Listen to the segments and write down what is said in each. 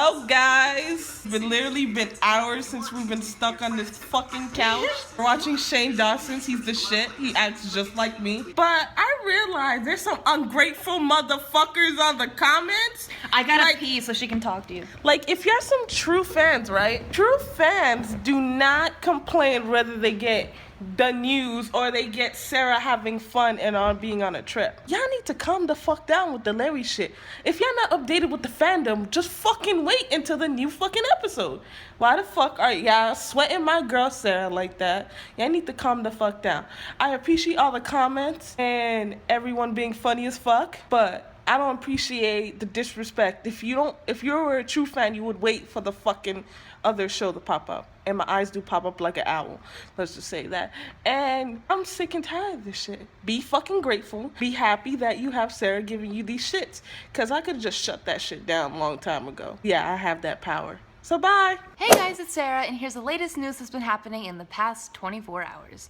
Well, guys, it's literally been hours since we've been stuck on this fucking couch. We're watching Shane Dawson's. He's the shit. He acts just like me. But I realize there's some ungrateful motherfuckers on the comments. I gotta pee so she can talk to you. Like, if you're some true fans, right? True fans do not complain whether they get the news or they get Sarah having fun and on being on a trip. Y'all need to calm the fuck down with the Larry shit. If y'all not updated with the fandom, just fucking wait until the new fucking episode. Why the fuck are y'all sweating my girl Sarah like that? Y'all need to calm the fuck down. I appreciate all the comments and everyone being funny as fuck, but I don't appreciate the disrespect. If you were a true fan, you would wait for the fucking other show to pop up. And my eyes do pop up like an owl. Let's just say that. And I'm sick and tired of this shit. Be fucking grateful. Be happy that you have Sarah giving you these shits. Because I could just shut that shit down a long time ago. Yeah, I have that power. So bye. Hey guys, it's Sarah, and here's the latest news that's been happening in the past 24 hours.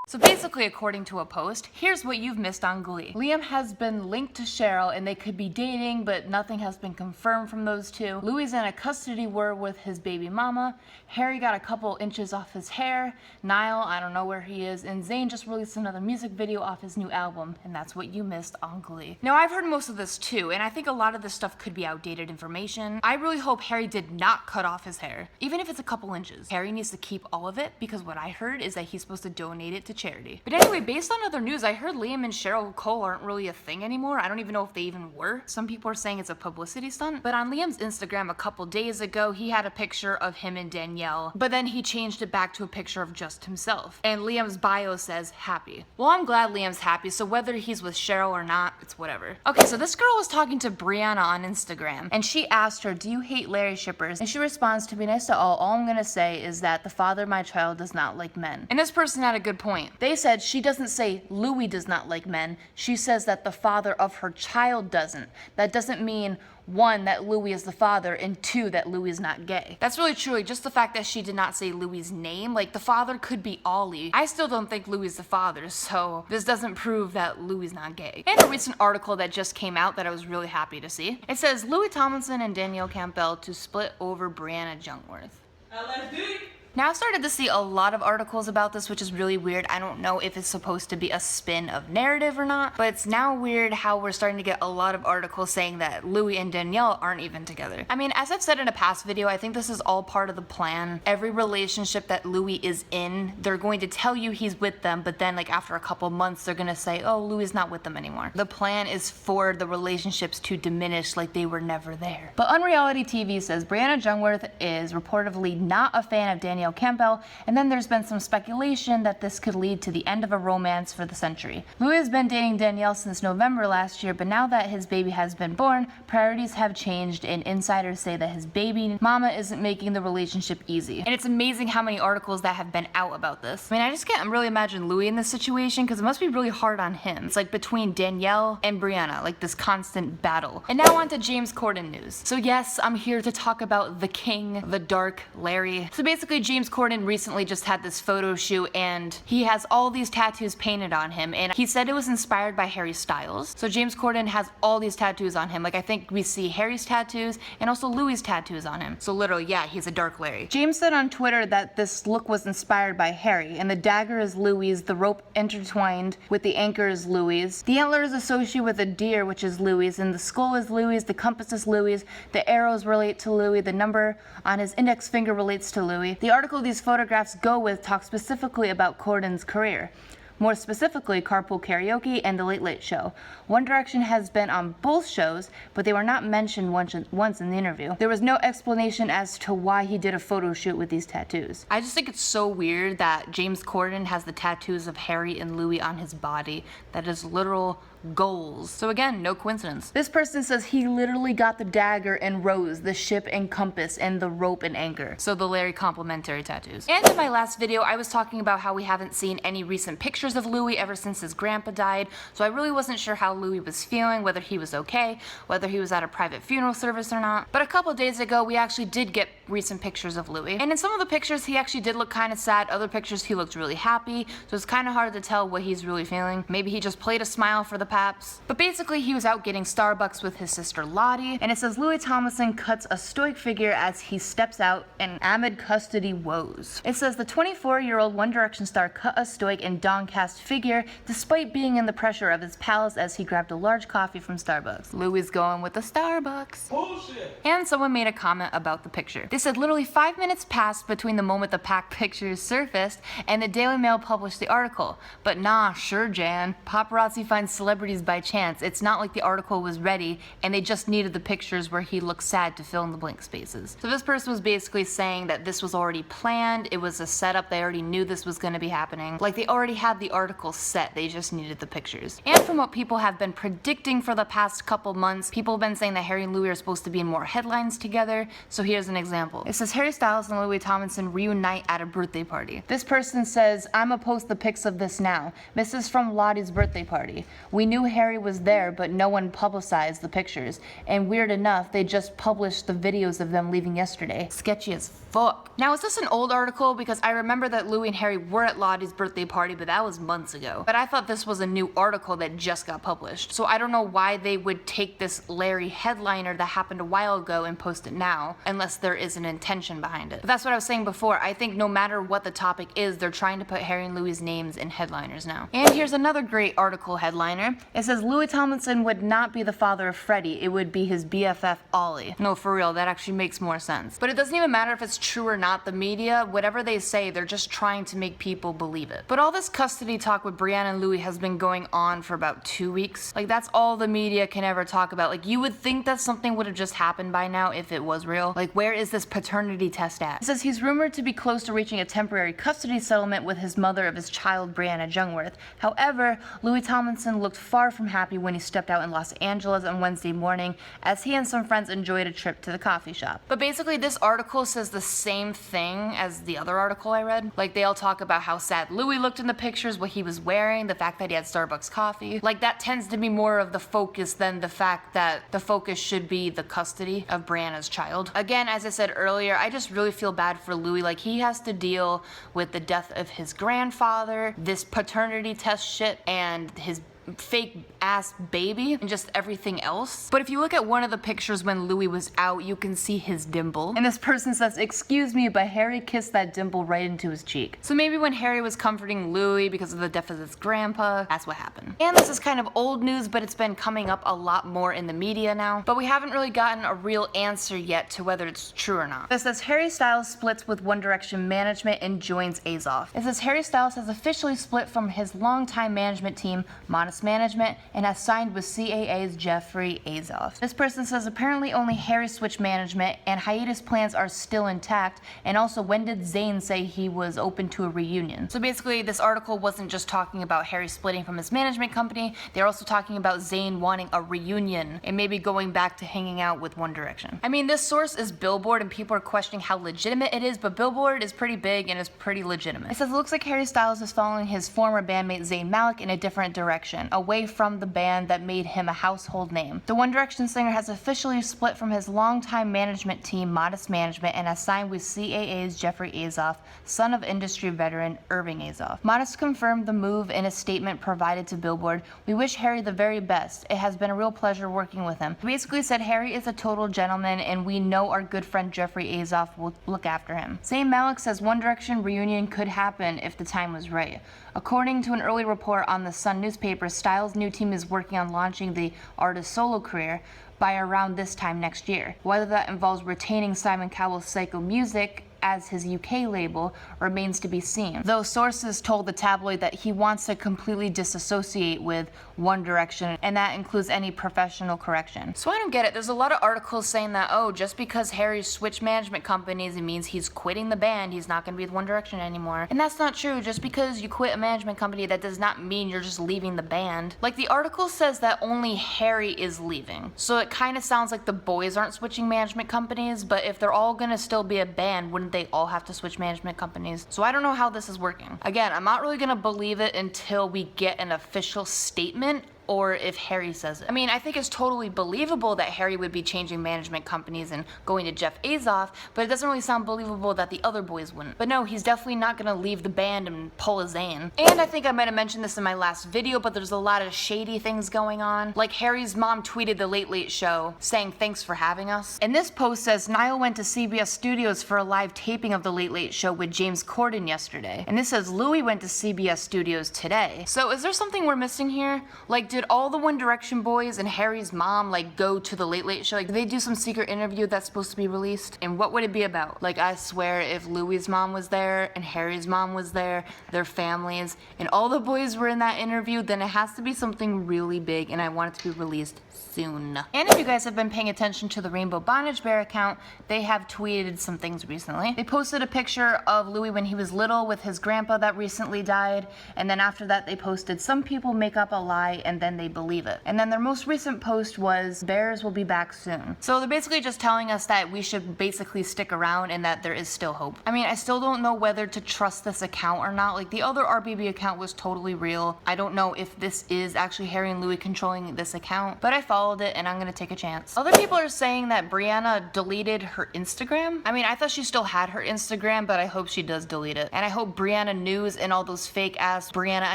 So basically, according to a post, here's what you've missed on Glee. Liam has been linked to Cheryl and they could be dating, but nothing has been confirmed from those two. Louis in a custody war with his baby mama. Harry got a couple inches off his hair. Niall, I don't know where he is. And Zayn just released another music video off his new album, and that's what you missed on Glee. Now, I've heard most of this too, and I think a lot of this stuff could be outdated information. I really hope Harry did not cut off his hair, even if it's a couple inches. Harry needs to keep all of it, because what I heard is that he's supposed to donate it to charity. But anyway, based on other news, I heard Liam and Cheryl Cole aren't really a thing anymore. I don't even know if they even were. Some people are saying it's a publicity stunt. But on Liam's Instagram a couple days ago, he had a picture of him and Danielle, but then he changed it back to a picture of just himself. And Liam's bio says happy. Well, I'm glad Liam's happy, so whether he's with Cheryl or not, it's whatever. Okay, so this girl was talking to Brianna on Instagram, and she asked her, do you hate Larry shippers? And she responds, to be nice to all I'm gonna say is that the father of my child does not like men. And this person had a good point. They said she doesn't say Louis does not like men. She says that the father of her child doesn't. That doesn't mean, one, that Louis is the father, and two, that Louis is not gay. That's really true. Just the fact that she did not say Louis' name, like the father could be Ollie. I still don't think Louis is the father, so this doesn't prove that Louis is not gay. And a recent article that just came out that I was really happy to see. It says Louis Tomlinson and Danielle Campbell to split over Brianna Jungwirth. LSD. Now, I've started to see a lot of articles about this, which is really weird. I don't know if it's supposed to be a spin of narrative or not, but it's now weird how we're starting to get a lot of articles saying that Louis and Danielle aren't even together. I mean, as I've said in a past video, I think this is all part of the plan. Every relationship that Louis is in, they're going to tell you he's with them, but then like after a couple months, they're gonna say, oh, Louis is not with them anymore. The plan is for the relationships to diminish like they were never there. But Unreality TV says Brianna Jungwirth is reportedly not a fan of Danielle Campbell, and then there's been some speculation that this could lead to the end of a romance for the century. Louis has been dating Danielle since November last year, but now that his baby has been born, priorities have changed, and insiders say that his baby mama isn't making the relationship easy. And it's amazing how many articles that have been out about this. I mean, I just can't really imagine Louis in this situation, because it must be really hard on him. It's like between Danielle and Brianna, like this constant battle. And now on to James Corden news. So yes, I'm here to talk about the king, the dark Larry. So basically, James Corden recently just had this photo shoot, and he has all these tattoos painted on him, and he said it was inspired by Harry Styles. So James Corden has all these tattoos on him. Like, I think we see Harry's tattoos and also Louis' tattoos on him. So literally, yeah, he's a dark Larry. James said on Twitter that this look was inspired by Harry, and the dagger is Louis, the rope intertwined with the anchor is Louis, the antler is associated with a deer, which is Louis, and the skull is Louis, the compass is Louis, the arrows relate to Louis, the number on his index finger relates to Louis. The article these photographs go with talks specifically about Corden's career. More specifically, Carpool Karaoke and The Late Late Show. One Direction has been on both shows, but they were not mentioned once in the interview. There was no explanation as to why he did a photo shoot with these tattoos. I just think it's so weird that James Corden has the tattoos of Harry and Louis on his body. That is literal goals. So again, no coincidence. This person says he literally got the dagger and rose, the ship and compass, and the rope and anchor. So the Larry complimentary tattoos. And in my last video, I was talking about how we haven't seen any recent pictures of Louis ever since his grandpa died, so I really wasn't sure how Louis was feeling, whether he was okay, whether he was at a private funeral service or not. But a couple days ago, we actually did get recent pictures of Louis. And in some of the pictures, he actually did look kind of sad. Other pictures, he looked really happy. So it's kind of hard to tell what he's really feeling. Maybe he just played a smile for the perhaps. But basically he was out getting Starbucks with his sister Lottie, and it says Louis Tomlinson cuts a stoic figure as he steps out in amid custody woes. It says the 24-year-old One Direction star cut a stoic and downcast figure despite being in the pressure of his palace as he grabbed a large coffee from Starbucks. Louis going with the Starbucks. Bullshit. And someone made a comment about the picture. They said literally 5 minutes passed between the moment the packed pictures surfaced and the Daily Mail published the article. But nah, sure Jan, paparazzi finds celebrities by chance. It's not like the article was ready and they just needed the pictures where he looked sad to fill in the blank spaces. So this person was basically saying that this was already planned, it was a setup, they already knew this was going to be happening. Like they already had the article set, they just needed the pictures. And from what people have been predicting for the past couple months, people have been saying that Harry and Louis are supposed to be in more headlines together. So here's an example. It says Harry Styles and Louis Tomlinson reunite at a birthday party. This person says, I'ma post the pics of this now. This is from Lottie's birthday party. We knew Harry was there, but no one publicized the pictures. And weird enough, they just published the videos of them leaving yesterday. Sketchy as fuck. Now, is this an old article? Because I remember that Louis and Harry were at Lottie's birthday party, but that was months ago. But I thought this was a new article that just got published. So I don't know why they would take this Larry headliner that happened a while ago and post it now, unless there is an intention behind it. But that's what I was saying before. I think no matter what the topic is, they're trying to put Harry and Louis' names in headliners now. And here's another great article headliner. It says Louis Tomlinson would not be the father of Freddie, it would be his BFF Ollie. No, for real, that actually makes more sense. But it doesn't even matter if it's true or not, the media, whatever they say, they're just trying to make people believe it. But all this custody talk with Brianna and Louis has been going on for about 2 weeks. Like that's all the media can ever talk about. Like you would think that something would have just happened by now if it was real. Like where is this paternity test at? It says he's rumored to be close to reaching a temporary custody settlement with his mother of his child, Brianna Jungwirth. However, Louis Tomlinson looked far from happy when he stepped out in Los Angeles on Wednesday morning as he and some friends enjoyed a trip to the coffee shop. But basically this article says the same thing as the other article I read. Like they all talk about how sad Louis looked in the pictures, what he was wearing, the fact that he had Starbucks coffee. Like that tends to be more of the focus than the fact that the focus should be the custody of Brianna's child. Again, as I said earlier, I just really feel bad for Louis. Like he has to deal with the death of his grandfather, this paternity test shit, and his fake ass baby and just everything else. But if you look at one of the pictures when Louis was out, you can see his dimple. And this person says, excuse me, but Harry kissed that dimple right into his cheek. So maybe when Harry was comforting Louis because of the death of his grandpa, that's what happened. And this is kind of old news, but it's been coming up a lot more in the media now. But we haven't really gotten a real answer yet to whether it's true or not. It says Harry Styles splits with One Direction management and joins Azoff. It says Harry Styles has officially split from his longtime management team, Modest Management, and has signed with CAA's Jeffrey Azoff. This person says apparently only Harry switched management and hiatus plans are still intact, and also when did Zayn say he was open to a reunion? So basically this article wasn't just talking about Harry splitting from his management company, they're also talking about Zayn wanting a reunion and maybe going back to hanging out with One Direction. I mean, this source is Billboard and people are questioning how legitimate it is, but Billboard is pretty big and is pretty legitimate. It says it looks like Harry Styles is following his former bandmate Zayn Malik in a different direction, away from the band that made him a household name. The One Direction singer has officially split from his longtime management team, Modest Management, and has signed with CAA's Jeffrey Azoff, son of industry veteran Irving Azoff. Modest confirmed the move in a statement provided to Billboard. We wish Harry the very best. It has been a real pleasure working with him. He basically said Harry is a total gentleman and we know our good friend Jeffrey Azoff will look after him. Zayn Malik says One Direction reunion could happen if the time was right. According to an early report on the Sun newspaper, Styles' new team is working on launching the artist's solo career by around this time next year. Whether that involves retaining Simon Cowell's Psycho Music as his UK label remains to be seen, though sources told the tabloid that he wants to completely disassociate with One Direction, and that includes any professional correction. So I don't get it. There's a lot of articles saying that, oh, just because Harry switched management companies, it means he's quitting the band, he's not going to be with One Direction anymore. And that's not true. Just because you quit a management company, that does not mean you're just leaving the band. Like, the article says that only Harry is leaving, so it kind of sounds like the boys aren't switching management companies, but if they're all going to still be a band, wouldn't they all have to switch management companies? So I don't know how this is working. Again, I'm not really gonna believe it until we get an official statement or if Harry says it. I mean, I think it's totally believable that Harry would be changing management companies and going to Jeff Azoff, but it doesn't really sound believable that the other boys wouldn't. But no, he's definitely not gonna leave the band and pull a Zayn. And I think I might have mentioned this in my last video, but there's a lot of shady things going on. Like Harry's mom tweeted the Late Late Show saying thanks for having us. And this post says Niall went to CBS Studios for a live taping of the Late Late Show with James Corden yesterday. And this says Louis went to CBS Studios today. So is there something we're missing here? Like, did all the One Direction boys and Harry's mom like go to the Late Late Show? Like, did they do some secret interview that's supposed to be released? And what would it be about? Like, I swear if Louis's mom was there and Harry's mom was there, their families, and all the boys were in that interview, then it has to be something really big, and I want it to be released soon. And if you guys have been paying attention to the Rainbow Bondage Bear account, they have tweeted some things recently. They posted a picture of Louis when he was little with his grandpa that recently died, and then after that they posted some people make up a lie and then they believe it. And then their most recent post was bears will be back soon. So they're basically just telling us that we should basically stick around and that there is still hope. I mean, I still don't know whether to trust this account or not. Like, the other RBB account was totally real. I don't know if this is actually Harry and Louis controlling this account, but I followed it and I'm gonna take a chance. Other people are saying that Brianna deleted her Instagram. I mean, I thought she still had her Instagram, but I hope she does delete it. And I hope Brianna News and all those fake ass Brianna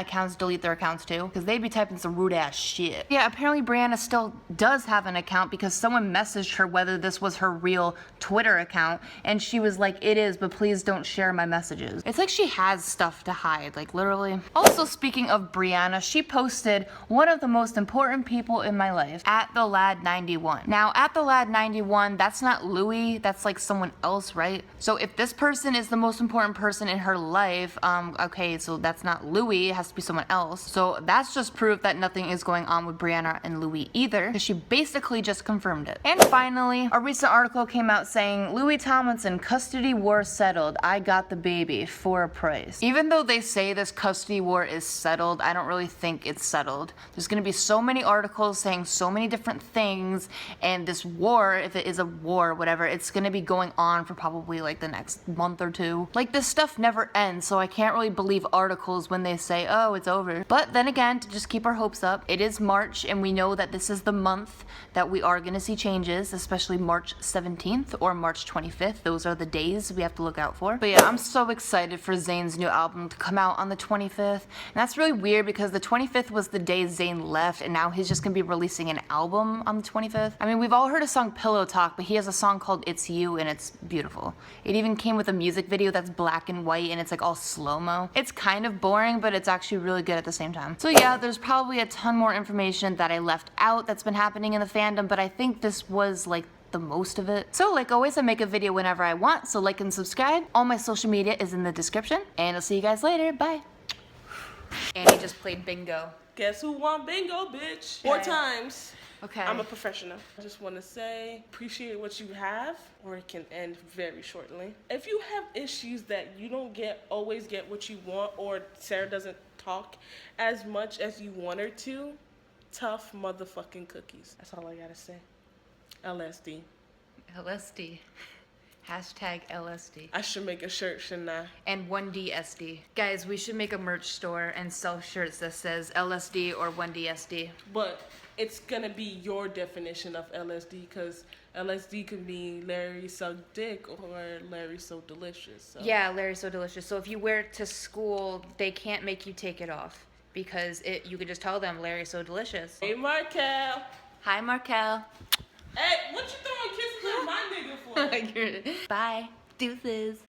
accounts delete their accounts too, because they'd be typing some rude ass shit. Yeah, apparently Brianna still does have an account because someone messaged her whether this was her real Twitter account, and she was like, it is, but please don't share my messages. It's like she has stuff to hide, like literally. Also, speaking of Brianna, she posted one of the most important people in my life, at the Lad 91. Now, at the Lad 91, that's not Louis, that's like someone else, right? So if this person is the most important person in her life, okay, so that's not Louis, it has to be someone else. So that's just proof that nothing is going on with Brianna and Louis either, because she basically just confirmed it. And finally, a recent article came out saying, Louis Tomlinson, custody war settled, I got the baby for a price. Even though they say this custody war is settled, I don't really think it's settled. There's gonna be so many articles saying so many different things, and this war, if it is a war or whatever, it's gonna be going on for probably like the next month or two. Like, this stuff never ends, so I can't really believe articles when they say, oh, it's over. But then again, to just keep our hopes up, it is March, and we know that this is the month that we are gonna see changes, especially March 17th or March 25th. Those are the days we have to look out for. But yeah, I'm so excited for Zayn's new album to come out on the 25th. And that's really weird because the 25th was the day Zayn left, and now he's just gonna be releasing an album on the 25th. I mean, we've all heard a song Pillow Talk, but he has a song called It's You, and it's beautiful. It even came with a music video that's black and white, and it's like all slow-mo. It's kind of boring, but it's actually really good at the same time. So yeah, there's probably a ton more information that I left out that's been happening in the fandom, but I think this was like the most of it. So like always, I make a video whenever I want, so like and subscribe. All my social media is in the description, and I'll see you guys later. Bye. And he just played bingo. Guess who won bingo, bitch? 4 times. Okay. I'm a professional. I just want to say, appreciate what you have, or it can end very shortly. If you have issues that you don't always get what you want, or Sarah doesn't talk as much as you want her to, tough motherfucking cookies. That's all I gotta say. LSD. LSD. Hashtag LSD. I should make a shirt, shouldn't I? And 1DSD. Guys, we should make a merch store and sell shirts that says LSD or 1DSD. But it's gonna be your definition of LSD, because LSD could be Larry sucked dick or Larry so delicious. So. Yeah, Larry so delicious. So if you wear it to school, they can't make you take it off, because you could just tell them Larry so delicious. Hey, Markel. Hi, Markel. Hey, what you throwing kisses at my nigga for? Bye. Deuces.